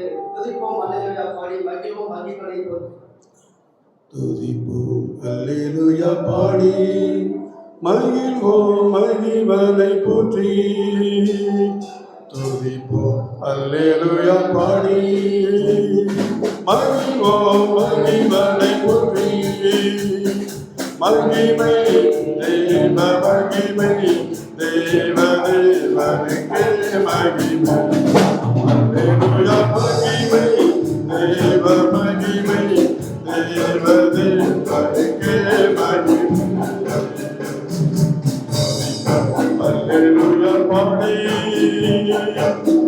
துதிப்போம் அல்லேலூயா பாடி மகிழ்வோம் மகிழ்வனை துதிப்போம் அல்லேலூயா பாடி மகிழ்வோம் மகிழ்வனை போற்றி. துதிப்போம் அல்லேலூயா பாடி மகிழ்வோம் மகிழ்வனை போற்றி. மகிமை தேவ மகிமை தேவ தேவனுக்கே மகிமை. அல்லேலூயா மகிமை தேவ மகிமை தேவ தேவனுக்கே மகிமை. அல்லேலூயா பாடி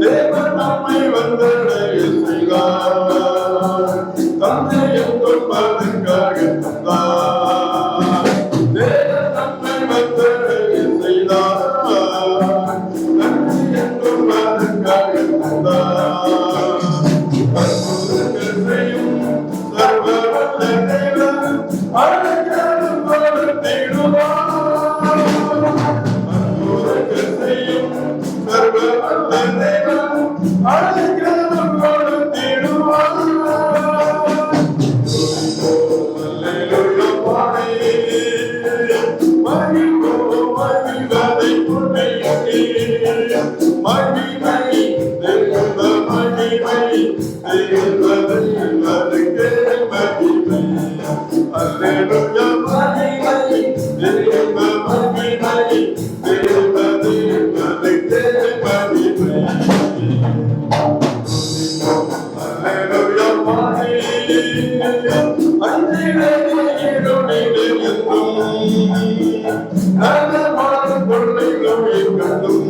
தேவன் நம்மை வந்தடைய செய்தார். தந்தையும் துன்பதற்காக தந்தார். தேவன் நம்மை வந்தடைய செய்தார். தந்தையும் துன்பதற்காக தந்தார். அற்புதங்கள் செய்யும் சர்வவல்ல தேவன் அழைக்காலும் வளர்த்திடுவார். அற்புதங்கள் செய்யும் சர்வவல்ல தேவன் அழைக்காலும் வளர்த்திடுவார். அல்லேலூயா பாடி மகிழ்வோம் மகிழ்வதை போற்றி. மகிமை தேவ மகிமை தேவ தேவனுக்கே மகிமை. அல்லேலூயா மகிமை தேவ மகிமை தேவ தேவனுக்கே மகிமை. அல்லேலூயா பாடி அன்றிலே இருளிலே எங்கும் நலமாடும் கொள்ளைகள் கண்டும்.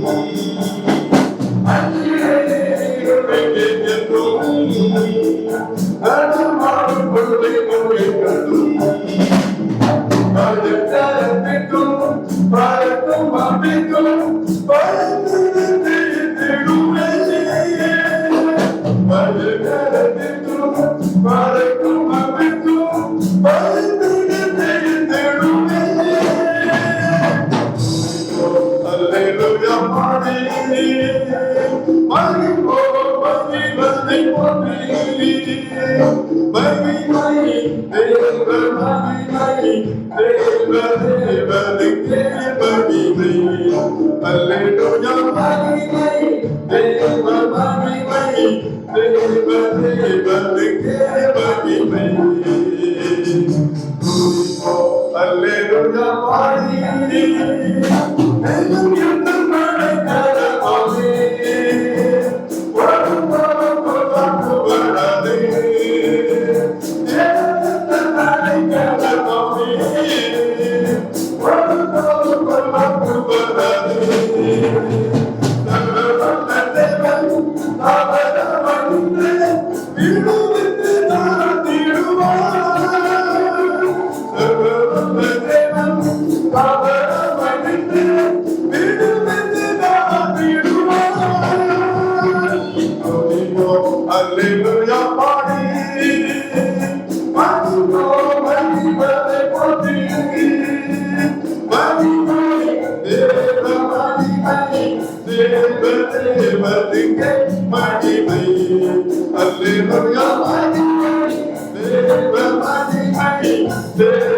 அன்றிலே இருளிலே எங்கும் நலமாடும் கொள்ளைகள் கண்டும். பழக்கத்திற்கும் பழக்கும் அம்பிக்கும் பழக்கத்திடுமே. பழக்கத்திற்கும் பழக்கும் அம்பிக்கும் பழக்கத்திடுமே. அல்லேலூயா பாடி மகிழ்வோம் மகிழ்வதை போற்றி. மகிமை தேவ மகிமை தேவ தேவனுக்கே மகிமை. அல்லேலூயா மகிமை தேவ மகிமை தேவ தேவனுக்கே மகிமை. அல்லேலூயா பாடி அல்லேலூயா பாடி மகிழ்வோம் மகிழ்வதை போற்றி. மகிமை தேவ மகிமை தேவ தேவனுக்கே மகிமை. அல்லேலூயா மகிமை தேவ மகிமை தேவ